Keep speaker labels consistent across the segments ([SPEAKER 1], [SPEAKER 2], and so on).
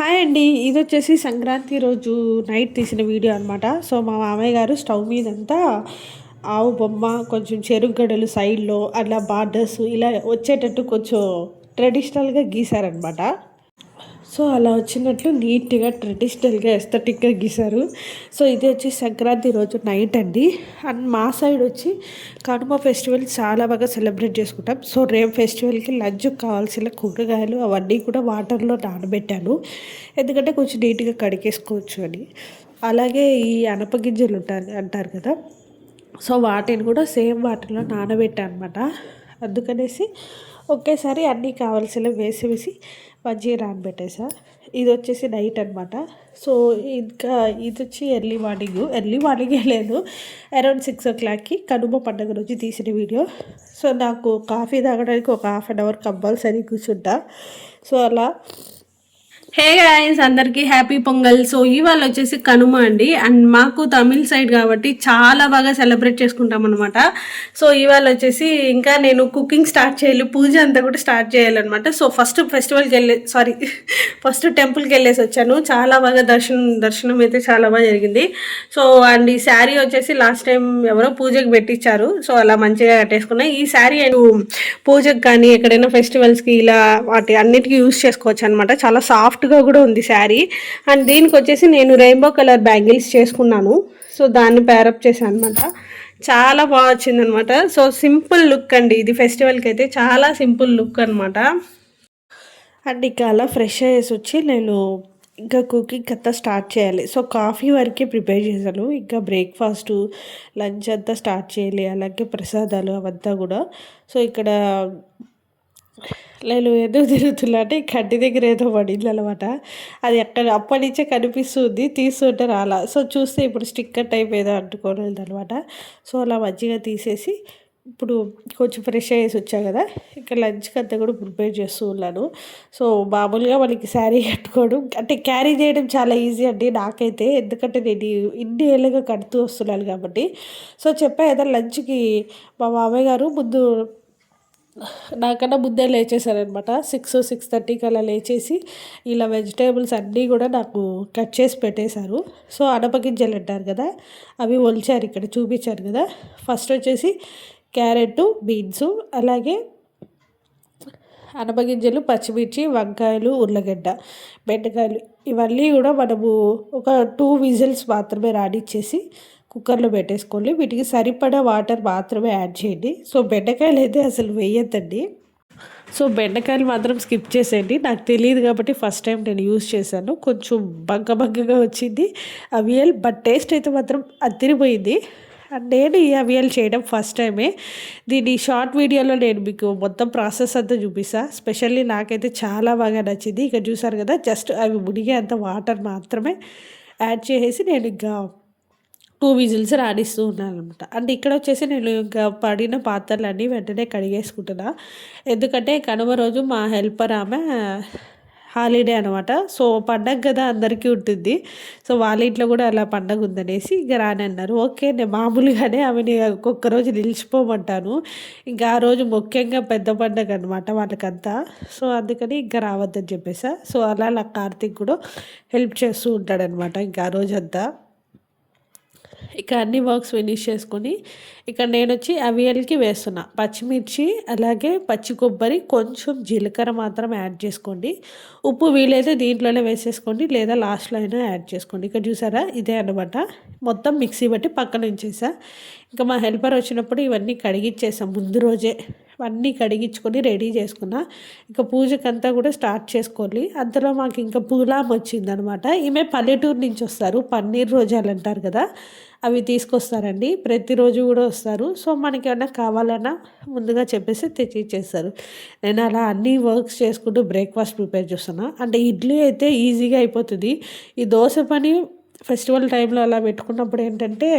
[SPEAKER 1] Hi అండి. ఇదొచ్చేసి సంక్రాంతి రోజు night తీసిన వీడియో అనమాట. సో, మా మామయ్య గారు స్టవ్ మీదంతా ఆవు బొమ్మ, కొంచెం చెరుకు గడలు సైడ్‌లో అట్లా బార్డర్స్ ఇలా వచ్చేటట్టు కొంచెం ట్రెడిషనల్‌గా గీశారనమాట. సో, అలా వచ్చినట్లు నీట్‌గా ట్రెడిషనల్‌గా ఎస్థెటిక్‌గా గీశారు. సో, ఇది వచ్చి సంక్రాంతి రోజు నైట్ అండి. అండ్ మా సైడ్ వచ్చి కనుమ ఫెస్టివల్ చాలా బాగా సెలబ్రేట్ చేసుకుంటాం. సో, రేపు ఫెస్టివల్‌కి లంచ్‌కి కావాల్సిన కూరగాయలు అవన్నీ కూడా వాటర్‌లో నానబెట్టాను. ఎందుకంటే కొంచెం నీట్‌గా కడిగేసుకోవచ్చు అని. అలాగే ఈ అనపగింజలు అంటారు కదా! సో, వాటిని కూడా సేమ్ వాటర్‌లో నానబెట్టా అనమాట. అందుకనేసి ఒకేసారి అన్నీ కావాల్సినవి వేసేసి మంచిగా నానబెట్టేసా. ఇదొచ్చేసి నైట్ అనమాట. సో, ఇంకా ఇదొచ్చి ఎర్లీ మార్నింగే లేదు, అరౌండ్ 6:00కి కనుమ పండుగ రోజు తీసిన వీడియో. సో, నాకు కాఫీ తాగడానికి ఒక హాఫ్ అన్ అవర్ కంపల్సరీ కూర్చుంటా. సో, అలా హే గాయ్స్, అందరికీ హ్యాపీ పొంగల్. సో ఇవాళ వచ్చేసి కనుమ అండి. అండ్ మాకు తమిళ్ సైడ్ కాబట్టి చాలా బాగా సెలబ్రేట్ చేసుకుంటాం అనమాట. సో ఇవాళ వచ్చేసి ఇంకా నేను కుకింగ్ స్టార్ట్ చేయాలి, పూజ అంతా కూడా స్టార్ట్ చేయాలన్నమాట. సో ఫస్ట్ ఫస్ట్ టెంపుల్కి వెళ్ళేసి వచ్చాను. చాలా బాగా దర్శనం అయితే చాలా బాగా జరిగింది. సో అండ్ ఈ శారీ వచ్చేసి లాస్ట్ టైం ఎవరో పూజకి పెట్టించారు. సో అలా మంచిగా కట్టేసుకున్నాయి. ఈ శారీ పూజకు కానీ ఎక్కడైనా ఫెస్టివల్స్కి ఇలా వాటి అన్నిటికీ యూస్ చేసుకోవచ్చు అనమాట. చాలా సాఫ్ట్గా కూడా ఉంది శారీ. అండ్ దీనికి వచ్చేసి నేను రెయిన్బో కలర్ బ్యాంగిల్స్ చేసుకున్నాను. సో దాన్ని ప్యారప్ చేశాను అనమాట. చాలా బాగా వచ్చిందనమాట. సో సింపుల్ లుక్ అండి ఇది, ఫెస్టివల్కి అయితే చాలా సింపుల్ లుక్ అనమాట. అండ్ ఇంకా అలా ఫ్రెష్ అయ్యేసి వచ్చి నేను ఇంకా కుకింగ్ అంతా స్టార్ట్ చేయాలి. సో కాఫీ వరకే ప్రిపేర్ చేశాను. ఇంకా బ్రేక్ఫాస్టు, లంచ్ అంతా స్టార్ట్ చేయాలి. అలాగే ప్రసాదాలు అవంతా కూడా. సో ఇక్కడ నేను ఎందుకు తిరుగుతున్నా అంటే ఈ కడ్డి దగ్గర ఏదో పడింది అనమాట. అది ఎక్కడ అప్పటి నుంచే కనిపిస్తుంది, తీస్తుంటే రాలా. సో చూస్తే ఇప్పుడు స్టిక్కర్ టైప్ ఏదో అంటుకోలేదు అనమాట. సో అలా మంచిగా తీసేసి ఇప్పుడు కొంచెం ఫ్రెష్ అయ్యేసి వచ్చా కదా, ఇక్కడ లంచ్కి అంతా కూడా ప్రిపేర్ చేస్తూ ఉన్నాను. సో మామూలుగా మనకి శారీ కట్టుకోవడం అంటే క్యారీ చేయడం చాలా ఈజీ అండి నాకైతే. ఎందుకంటే నేను ఇన్ని ఏళ్ళుగా కడుతూ వస్తున్నాను కాబట్టి. సో చెప్పా కదా, లంచ్కి మా మామయ్య గారు ముందు నాకన్నా ముందే లేచేసారనమాట. 6:30కి అలా లేచేసి ఇలా వెజిటేబుల్స్ అన్నీ కూడా నాకు కట్ చేసి పెట్టేశారు. సో అనపగింజలు అంటారు కదా, అవి ఒలిచారు, ఇక్కడ చూపించారు కదా. ఫస్ట్ వచ్చేసి క్యారెట్, బీన్సు, అలాగే అనపగింజలు, పచ్చిమిర్చి, వంకాయలు, ఉర్లగడ్డ, బెండకాయలు, ఇవన్నీ కూడా మనము ఒక 2 విజిల్స్ మాత్రమే రానిచ్చేసి కుక్కర్లో పెట్టేసుకోండి. వీటికి సరిపడా వాటర్ మాత్రమే యాడ్ చేయండి. సో బెండకాయలు అయితే అసలు వేయద్దండి. సో బెండకాయలు మాత్రం స్కిప్ చేసేయండి. నాకు తెలియదు కాబట్టి ఫస్ట్ టైం నేను యూజ్ చేశాను. కొంచెం బగ్గగా వచ్చింది అవియల్, బట్ టేస్ట్ అయితే మాత్రం అదిరిపోయింది. అండ్ నేను ఈ అవియల్ చేయడం ఫస్ట్ టైమే. దీని షార్ట్ వీడియోలో నేను మీకు మొత్తం ప్రాసెస్ అంతా చూపిస్తాను. స్పెషల్లీ నాకైతే చాలా బాగా నచ్చింది. ఇక చూసారు కదా, జస్ట్ అవి మునిగే అంత వాటర్ మాత్రమే యాడ్ చేసేసి నేను ఇంకా 2 విజిల్స్ రాణిస్తూ ఉన్నాను అనమాట. అండ్ ఇక్కడ వచ్చేసి నేను ఇంకా పడిన పాత్రలన్నీ వెంటనే కడిగేసుకుంటున్నా. ఎందుకంటే కనుమ రోజు మా హెల్పర్ ఆమె హాలిడే అనమాట. సో పండగ కదా అందరికీ ఉంటుంది. సో వాళ్ళ ఇంట్లో కూడా అలా పండగ ఉందనేసి ఇంకా రానన్నారు. ఓకే, నేను మామూలుగానే ఆమెని ఒక్కొక్క రోజు నిలిచిపోమంటాను. ఇంకా ఆ రోజు ముఖ్యంగా పెద్ద పండగ అనమాట వాళ్ళకంతా. సో అందుకని ఇంకా రావద్దని చెప్పేసా. సో అలా నాకు కార్తీక్ కూడా హెల్ప్ చేస్తూ ఉంటాడనమాట ఇంకా ఆ రోజంతా. ఇక అన్ని వర్క్స్ ఫినిష్ చేసుకొని ఇక్కడ నేను వచ్చి అవియల్కి వేస్తున్నా పచ్చిమిర్చి, అలాగే పచ్చి కొబ్బరి, కొంచెం జీలకర్ర మాత్రం యాడ్ చేసుకోండి. ఉప్పు వీలైతే దీంట్లోనే వేసేసుకోండి, లేదా లాస్ట్లో అయినా యాడ్ చేసుకోండి. ఇక్కడ చూసారా, ఇదే అనమాట. మొత్తం మిక్సీ బట్టి పక్కన ఉంచేసా. ఇంకా మా హెల్పర్ వచ్చినప్పుడు ఇవన్నీ కడిగిచ్చేసాం ముందు రోజే. అన్నీ కడిగించుకొని రెడీ చేసుకున్నా. ఇంకా పూజకంతా కూడా స్టార్ట్ చేసుకోవాలి. అంతలో మాకు ఇంకా పూలాం వచ్చిందనమాట. ఈమె పల్లెటూరు నుంచి వస్తారు, పన్నీర్ రోజాలు అంటారు కదా, అవి తీసుకొస్తారండి. ప్రతిరోజు కూడా వస్తారు. సో మనకి ఏమన్నా కావాలన్నా ముందుగా చెప్పేసి తెచ్చి ఇచ్చేస్తారు. నేను అలా అన్ని వర్క్స్ చేసుకుంటూ బ్రేక్ఫాస్ట్ ప్రిపేర్ చేస్తున్నా. అంటే ఇడ్లీ అయితే ఈజీగా అయిపోతుంది. ఈ దోశ పని ఫెస్టివల్ టైంలో అలా పెట్టుకున్నప్పుడు ఏంటంటే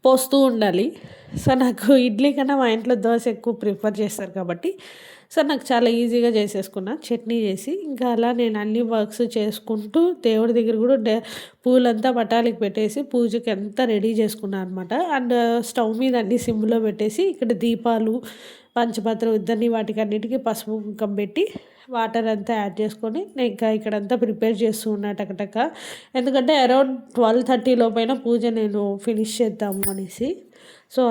[SPEAKER 1] పోస్తూ ఉండాలి. సో నాకు ఇడ్లీ కన్నా మా ఇంట్లో దోశ ఎక్కువ ప్రిఫర్ చేస్తారు కాబట్టి సో నాకు చాలా ఈజీగా చేసేసుకున్నా, చట్నీ చేసి. ఇంకా అలా నేను అన్ని వర్క్స్ చేసుకుంటూ దేవుడి దగ్గర కూడా పూలంతా పటాలికి పెట్టేసి పూజకి అంతా రెడీ చేసుకున్నాను అనమాట. అండ్ స్టవ్ మీద అన్ని సిమ్లో పెట్టేసి ఇక్కడ దీపాలు, పంచపత్రం ఇద్దరిని వాటికి అన్నిటికీ పసుపు కుంకం పెట్టి వాటర్ అంతా యాడ్ చేసుకొని నేను ఇంకా ఇక్కడంతా ప్రిపేర్ చేస్తూ ఉన్నా టకటక. ఎందుకంటే అరౌండ్ 12:30 లోపైన పూజ నేను ఫినిష్ చేద్దాము అనేసి. సో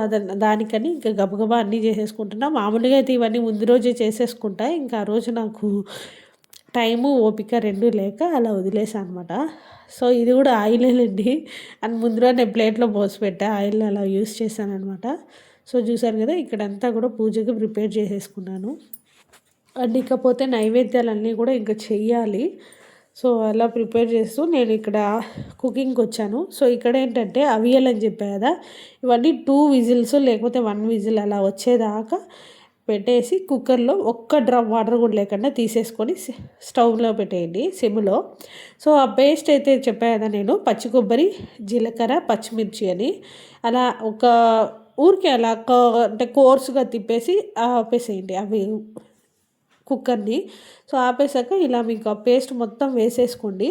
[SPEAKER 1] దానికని ఇంకా గబగబా అన్నీ చేసేసుకుంటున్నా. మామూలుగా అయితే ఇవన్నీ ముందు రోజే చేసేసుకుంటా. ఇంకా ఆ రోజు నాకు టైము ఓపిక రెండు లేక అలా వదిలేసా అనమాట. సో ఇది కూడా ఆయిలేనండి. అండ్ ముందు రోజు నేను ప్లేట్లో పోసి పెట్టా, ఆయిల్ అలా యూస్ చేశాను అనమాట. సో చూసారు కదా, ఇక్కడంతా కూడా పూజకి ప్రిపేర్ చేసేసుకున్నాను. అండ్ ఇకపోతే నైవేద్యాలన్నీ కూడా ఇంకా చెయ్యాలి. సో అలా ప్రిపేర్ చేస్తూ నేను ఇక్కడ కుకింగ్కి వచ్చాను. సో ఇక్కడ ఏంటంటే అవియల్ అని చెప్పా కదా, ఇవన్నీ 2 విజిల్స్ లేకపోతే 1 విజిల్ అలా వచ్చేదాకా పెట్టేసి కుక్కర్లో ఒక్క డ్రాప్ వాటర్ కూడా లేకుండా తీసేసుకొని స్టవ్లో పెట్టేయండి సిమ్లో. సో ఆ పేస్ట్ అయితే చెప్పా కదా నేను, పచ్చి కొబ్బరి, జీలకర్ర, పచ్చిమిర్చి అని అలా ఒక ఊరికే అలా అంటే కోర్సుగా తిప్పేసి ఆపేసేయండి అవి కుక్కర్ని. సో ఆపేసాక ఇలా మీకు ఆ పేస్ట్ మొత్తం వేసేసుకోండి,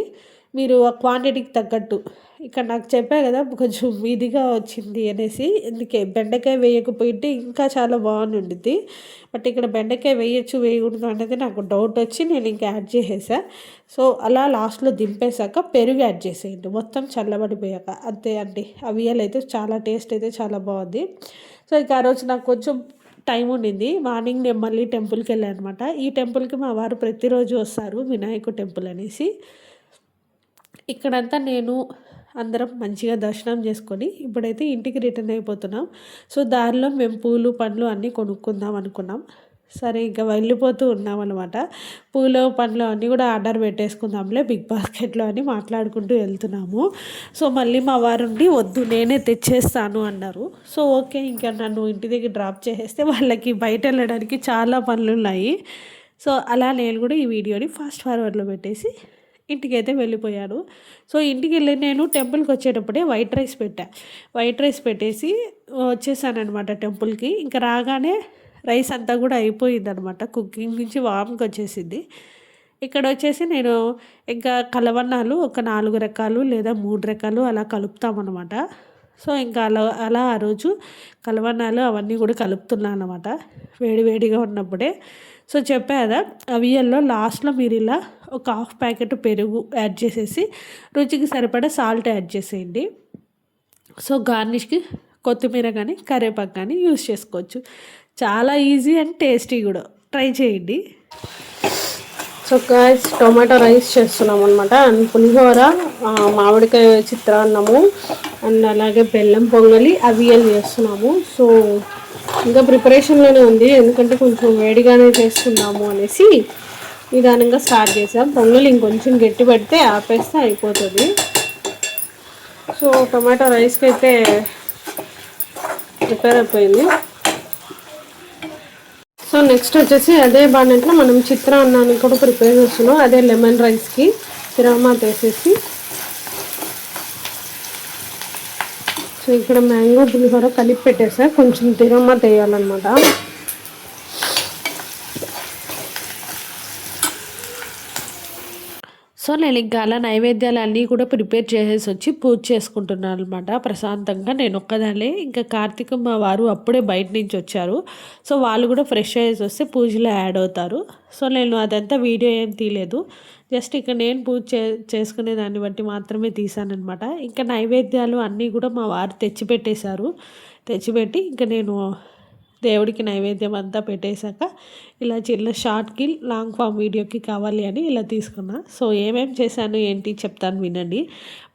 [SPEAKER 1] మీరు ఆ క్వాంటిటీకి తగ్గట్టు. ఇక్కడ నాకు చెప్పా కదా కొంచెం ఇదిగా వచ్చింది అనేసి, అందుకే బెండకాయ వేయకపోయింటే ఇంకా చాలా బాగుండుద్ది. బట్ ఇక్కడ బెండకాయ వేయచ్చు వేయకూడదు అనేది నాకు డౌట్ వచ్చి నేను ఇంకా యాడ్ చేసేసా. సో అలా లాస్ట్లో దింపేశాక పెరుగు యాడ్ చేసేయండి మొత్తం చల్లబడిపోయాక. అంతే అండి, అవియల్ అయితే చాలా టేస్ట్ అయితే చాలా బాగుంది. సో ఇక ఆ రోజు నాకు కొంచెం టైం ఉండింది. మార్నింగ్ నేను మళ్ళీ టెంపుల్కి వెళ్ళాను అనమాట. ఈ టెంపుల్కి మా వారు ప్రతిరోజు వస్తారు, వినాయకుడు టెంపుల్ అనేసి. ఇక్కడంతా నేను అందరం మంచిగా దర్శనం చేసుకొని ఇప్పుడైతే ఇంటికి రిటర్న్ అయిపోతున్నాం. సో దారిలో మేము పూలు పండ్లు అన్నీ కొనుక్కుందాం అనుకున్నాం. సరే ఇంకా వెళ్ళిపోతూ ఉన్నాం అనమాట. పూలు పండ్లు అన్నీ కూడా ఆర్డర్ పెట్టేసుకుందాంలే బిగ్ బాస్కెట్లో అని మాట్లాడుకుంటూ వెళ్తున్నాము. సో మళ్ళీ మా వారుండి వద్దు నేనే తెచ్చేస్తాను అన్నారు. సో ఓకే, ఇంకా నన్ను ఇంటి దగ్గర డ్రాప్ చేసేస్తే వాళ్ళకి బయట వెళ్ళడానికి చాలా పనులు ఉన్నాయి. సో అలా నేను కూడా ఈ వీడియోని ఫాస్ట్ ఫార్వర్డ్లో పెట్టేసి ఇంటికైతే వెళ్ళిపోయాను. సో ఇంటికి వెళ్ళి నేను టెంపుల్కి వచ్చేటప్పుడే వైట్ రైస్ పెట్టేసి వచ్చేసాను అనమాట టెంపుల్కి. ఇంకా రాగానే రైస్ అంతా కూడా అయిపోయింది అనమాట, కుకింగ్ నుంచి వామ్కి వచ్చేసింది. ఇక్కడ వచ్చేసి నేను ఇంకా కలవన్నాలు ఒక 4 రకాలు లేదా 3 రకాలు అలా కలుపుతామన్నమాట. సో ఇంకా అలా ఆ రోజు కలవన్నాలు అవన్నీ కూడా కలుపుతున్నాను అనమాట వేడివేడిగా ఉన్నప్పుడే. సో చెప్పా కదా, అవియల్లో లాస్ట్లో మీరు ఇలా ఒక 1/2 ప్యాకెట్ పెరుగు యాడ్ చేసేసి రుచికి సరిపడా సాల్ట్ యాడ్ చేసేయండి. సో గార్నిష్కి కొత్తిమీర కానీ కరివేపాకు కానీ యూస్ చేసుకోవచ్చు. చాలా ఈజీ అండ్ టేస్టీ కూడా, ట్రై చేయండి. సో గాయ్స్, టొమాటో రైస్ చేస్తున్నాం అనమాట. అండ్ పులిహోర, మామిడికాయ చిత్రాన్నము, అండ్ అలాగే బెల్లం పొంగలి, అవియల్ చేస్తున్నాము. సో ఇంకా ప్రిపరేషన్లోనే ఉంది, ఎందుకంటే కొంచెం వేడిగానే చేసుకుందాము అనేసి నిదానంగా స్టార్ట్ చేసాం. పొంగలి ఇంకొంచెం గట్టి పెడితే ఆపేస్తే అయిపోతుంది. సో టొమాటో రైస్కి అయితే ప్రిపేర్ అయిపోయింది. సో నెక్స్ట్ వచ్చేసి అదే బాణంట్లో మనం చిత్రాన్నాన్ని కూడా ప్రిపేర్ చేస్తున్నాం. అదే లెమన్ రైస్కి తిరగమాత వేసేసి, సో ఇక్కడ మ్యాంగో పులిహోర కలిపి పెట్టేసా, కొంచెం తిరగమాత వేయాలన్నమాట. సో నేను ఇంకా అలా నైవేద్యాలు అన్నీ కూడా ప్రిపేర్ చేసేసి వచ్చి పూజ చేసుకుంటున్నాను అనమాట ప్రశాంతంగా. నేను ఒక్కదాన్నే, ఇంకా కార్తీక్ మా వారు అప్పుడే బయట నుంచి వచ్చారు. సో వాళ్ళు కూడా ఫ్రెష్ అయ్యేసి వస్తే పూజలో యాడ్ అవుతారు. సో నేను అదంతా వీడియో ఏం తీయలేదు, జస్ట్ ఇక నేను పూజ చేసుకునే దాన్ని బట్టి మాత్రమే తీసానమాట. ఇంకా నైవేద్యాలు అన్నీ కూడా మా వారు తెచ్చిపెట్టి ఇంకా నేను దేవుడికి నైవేద్యం అంతా పెట్టేశాక ఇలా చిన్న షార్ట్కి లాంగ్ ఫామ్ వీడియోకి కావాలి అని ఇలా తీసుకున్నా. సో ఏమేమి చేశాను ఏంటి చెప్తాను వినండి.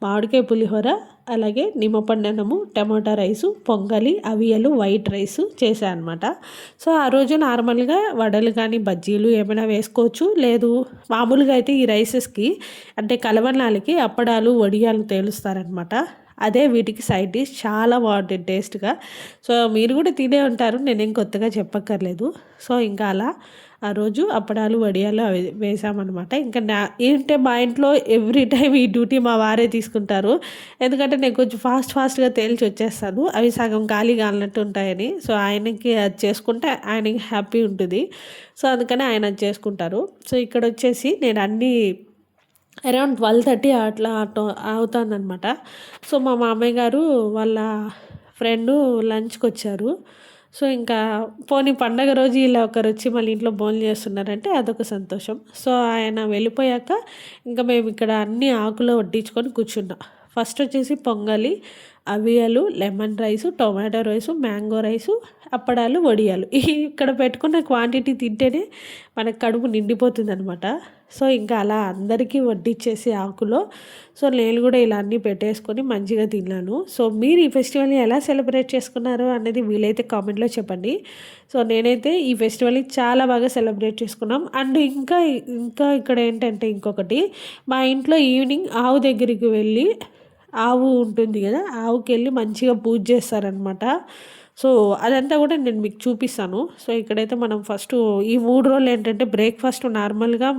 [SPEAKER 1] మామిడికాయ పులిహోర, అలాగే నిమ్మపండనము, టమాటా రైసు, పొంగలి, అవియలు, వైట్ రైసు చేశాను అనమాట. సో ఆ రోజు నార్మల్గా వడలు కానీ బజ్జీలు ఏమైనా వేసుకోవచ్చు, లేదు మామూలుగా అయితే ఈ రైసెస్కి అంటే కలవనాలకి అప్పడాలు వడియాలు తేలుస్తారనమాట. అదే వీటికి సైడ్ డిష్, చాలా బాగుంటుంది టేస్ట్గా. సో మీరు కూడా తినే ఉంటారు, నేనేం కొత్తగా చెప్పక్కర్లేదు. సో ఇంకా అలా ఆ రోజు అప్పడాలు వడియాలు అవి వేసామన్నమాట. ఇంకా ఏంటంటే మా ఇంట్లో ఎవ్రీ టైం ఈ డ్యూటీ మా వారే తీసుకుంటారు, ఎందుకంటే నేను కొంచెం ఫాస్ట్గా తేల్చి వచ్చేస్తాను, అవి సగం ఖాళీగా అన్నట్టు ఉంటాయని. సో ఆయనకి అది చేసుకుంటే ఆయనకి హ్యాపీ ఉంటుంది. సో అందుకని ఆయన అది చేసుకుంటారు. సో ఇక్కడ వచ్చేసి నేను అన్నీ అరౌండ్ 12:30 అట్లా అవుతుందన్నమాట. సో మా మామయ్య గారు వాళ్ళ ఫ్రెండు లంచ్కి వచ్చారు. సో ఇంకా పోనీ పండగ రోజు ఇలా ఒకరొచ్చి మళ్ళీ ఇంట్లో భోజనం చేస్తున్నారంటే అదొక సంతోషం. సో ఆయన వెళ్ళిపోయాక ఇంకా మేము ఇక్కడ అన్ని ఆకులో వడ్డించుకొని కూర్చున్నాం. ఫస్ట్ వచ్చేసి పొంగలి, అవియలు, lemon rice, tomato rice, mango rice, అప్పడాలు, వడియాలు. ఇక్కడ పెట్టుకున్న క్వాంటిటీ తింటేనే మనకు కడుపు నిండిపోతుందనమాట. సో ఇంకా అలా అందరికీ వడ్డిచ్చేసి ఆకులో సో నేను కూడా ఇలా అన్నీ పెట్టేసుకొని మంచిగా తిన్నాను. సో మీరు ఈ ఫెస్టివల్ని ఎలా సెలబ్రేట్ చేసుకున్నారు అనేది వీలైతే కామెంట్లో చెప్పండి. సో నేనైతే ఈ ఫెస్టివల్ని చాలా బాగా సెలబ్రేట్ చేసుకున్నాం. అండ్ ఇంకా ఇంకా ఇక్కడ ఏంటంటే ఇంకొకటి, మా ఇంట్లో ఈవినింగ్ ఆవు దగ్గరికి వెళ్ళి, ఆవు ఉంటుంది కదా, ఆవుకి వెళ్ళి మంచిగా పూజ చేస్తారనమాట. సో అదంతా కూడా నేను మీకు చూపిస్తాను. సో ఇక్కడైతే మనం ఫస్ట్ ఈ 3 రోజులు ఏంటంటే బ్రేక్ఫాస్ట్ నార్మల్గా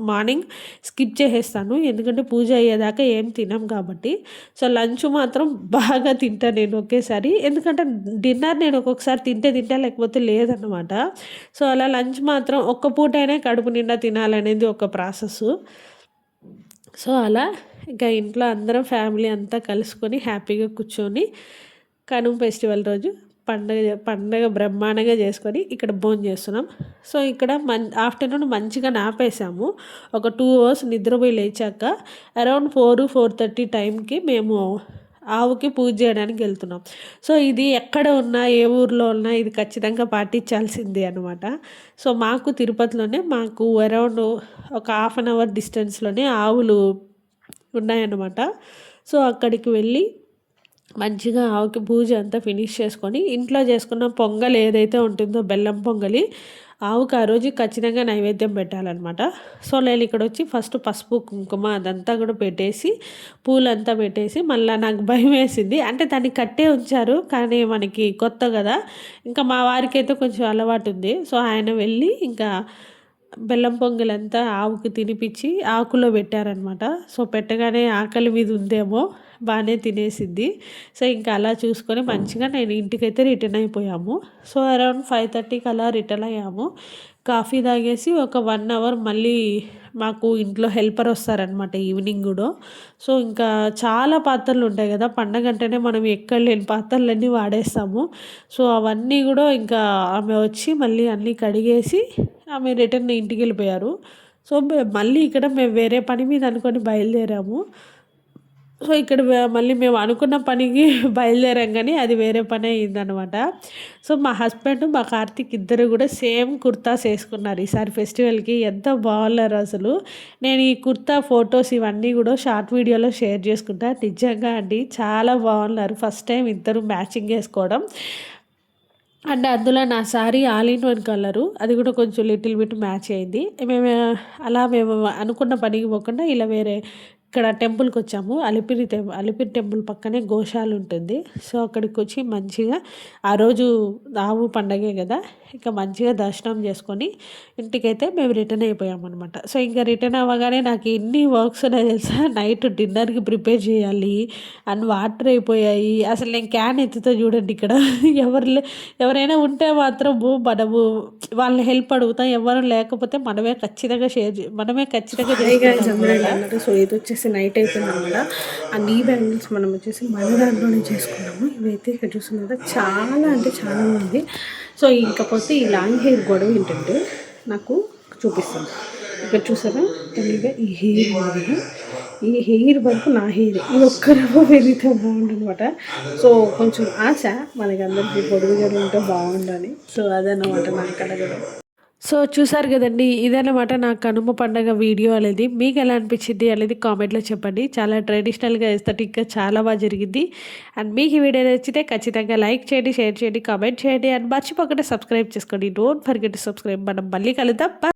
[SPEAKER 1] మార్నింగ్ స్కిప్ చేసేస్తాను, ఎందుకంటే పూజ అయ్యేదాకా ఏం తినం కాబట్టి. సో లంచ్ మాత్రం బాగా తింటాను నేను ఒకేసారి, ఎందుకంటే డిన్నర్ నేను ఒక్కొక్కసారి తింటే లేకపోతే లేదన్నమాట. సో అలా లంచ్ మాత్రం ఒక్క పూటైనా కడుపు నిండా తినాలనేది ఒక ప్రాసెస్. సో అలా ఇంకా ఇంట్లో అందరం ఫ్యామిలీ అంతా కలుసుకొని హ్యాపీగా కూర్చొని కనుమ ఫెస్టివల్ రోజు పండగ బ్రహ్మాండంగా చేసుకొని ఇక్కడ భోజనం చేస్తున్నాం. సో ఇక్కడ ఆఫ్టర్నూన్ మంచిగా నాపేసాము. ఒక 2 అవర్స్ నిద్రపోయి లేచాక అరౌండ్ 4-4:30 టైంకి మేము ఆవుకి పూజ చేయడానికి వెళ్తున్నాం. సో ఇది ఎక్కడ ఉన్నా ఏ ఊర్లో ఉన్నా ఇది ఖచ్చితంగా పాటించాల్సిందే అనమాట. సో మాకు తిరుపతిలోనే మాకు అరౌండ్ ఒక 1/2 అవర్ డిస్టెన్స్లోనే ఆవులు ఉన్నాయన్నమాట. సో అక్కడికి వెళ్ళి మంచిగా ఆవుకి పూజ అంతా ఫినిష్ చేసుకొని ఇంట్లో చేసుకున్న పొంగల్ ఏదైతే ఉంటుందో బెల్లం పొంగలి, ఆవుకి ఆ రోజు ఖచ్చితంగా నైవేద్యం పెట్టాలన్నమాట. సో నేను ఇక్కడ వచ్చి ఫస్ట్ పసుపు కుంకుమ అదంతా కూడా పెట్టేసి పూలంతా పెట్టేసి, మళ్ళీ నాకు భయం వేసింది, అంటే దాన్ని కట్టే ఉంచారు కానీ మనకి కొత్త కదా, ఇంకా మా వారికి అయితే కొంచెం అలవాటు ఉంది. సో ఆయన వెళ్ళి ఇంకా బెల్లం పొంగలంతా ఆవుకి తినిపించి ఆకులో పెట్టారనమాట. సో పెట్టగానే ఆకలి మీద ఉందేమో, బాగానే తినేసింది. సో ఇంకా అలా చూసుకొని మంచిగా నేను ఇంటికైతే రిటర్న్ అయిపోయాము. సో అరౌండ్ 5:30కి అలా రిటర్న్ అయ్యాము. కాఫీ తాగేసి ఒక 1 అవర్ మళ్ళీ మాకు ఇంట్లో హెల్పర్ వస్తారనమాట ఈవినింగ్ కూడా. సో ఇంకా చాలా పాత్రలు ఉంటాయి కదా, పండగ అంటేనే మనం ఎక్కడ లేని పాత్రలన్నీ వాడేస్తాము. సో అవన్నీ కూడా ఇంకా ఆమె వచ్చి మళ్ళీ అన్నీ కడిగేసి ఆమె రిటర్న్ ఇంటికి వెళ్ళిపోయారు. సో మళ్ళీ ఇక్కడ మేము వేరే పని మీద అనుకొని బయలుదేరాము. సో ఇక్కడ మళ్ళీ మేము అనుకున్న పనికి బయలుదేరాం కానీ అది వేరే పని అయిందనమాట. సో మా హస్బెండ్ మా కార్తీక్ ఇద్దరు కూడా సేమ్ కుర్తాస్ వేసుకున్నారు ఈసారి ఫెస్టివల్కి. ఎంత బాగున్నారు అసలు. నేను ఈ కుర్తా ఫొటోస్ ఇవన్నీ కూడా షార్ట్ వీడియోలో షేర్ చేసుకుంటా. నిజంగా అండి చాలా బాగున్నారు, ఫస్ట్ టైం ఇద్దరు మ్యాచింగ్ వేసుకోవడం. అండ్ అందులో నా sari all in one colour, అది కూడా కొంచెం లిటిల్ బిట్ మ్యాచ్ అయింది. మేము అనుకున్న పనికి పోకుండా ఇలా వేరే ఇక్కడ టెంపుల్కి వచ్చాము. అలిపిరి టెంపుల్ పక్కనే గోశాల ఉంటుంది. సో అక్కడికి వచ్చి మంచిగా ఆ రోజు ఆవు పండగే కదా, ఇంకా మంచిగా దర్శనం చేసుకొని ఇంటికైతే మేము రిటర్న్ అయిపోయామన్నమాట. సో ఇంకా రిటర్న్ అవ్వగానే నాకు ఎన్ని వర్క్స్ ఉన్నాయి తెలుసా, నైట్ డిన్నర్కి ప్రిపేర్ చేయాలి అండ్ వాటర్ అయిపోయాయి. అసలు నేను క్యాన్ ఎత్తుతో చూడండి ఇక్కడ ఎవరైనా ఉంటే మాత్రం మనము వాళ్ళని హెల్ప్ అడుగుతాం, ఎవరు లేకపోతే మనమే ఖచ్చితంగా చేసుకుంటాం. సో ఇది వచ్చేసి నైట్ అయిపోయింది అనమాట. అండ్ ఈ బ్యాంగిల్స్ మనం వచ్చేసి మన దాంట్లోనే చేసుకున్నాము. ఇవైతే ఇక్కడ చూస్తున్నా చాలా అంటే చాలా ఉంది. సో ఇంకపోతే ఈ లాంగ్ హెయిర్ గొడవ ఏంటంటే నాకు చూపిస్తాను. ఇక్కడ చూసారా తెలియగా ఈ హెయిర్ వరకు నా హెయిర్ ఇది ఒక్కరవ్వ పెరిగితే బాగుండనమాట. సో కొంచెం ఆశ మనకి అందరికీ పొడుగుగా ఉంటే బాగుండాలి. సో అదన్నమాట నాకు అడగడం. సో చూసారు కదండి, ఇదన్నమాట నా కనుమ పండగ వీడియో అనేది. మీకు ఎలా అనిపించింది అనేది కామెంట్లో చెప్పండి. చాలా ట్రెడిషనల్గా ఎస్థెటిక్గా చాలా బాగా జరిగింది. అండ్ మీకు ఈ వీడియో నచ్చితే ఖచ్చితంగా లైక్ చేయండి, షేర్ చేయండి, కామెంట్ చేయండి. అండ్ మర్చిపోకుండా సబ్స్క్రైబ్ చేసుకోండి. Don't forget to subscribe. మనం మళ్ళీ కలుద్దాం.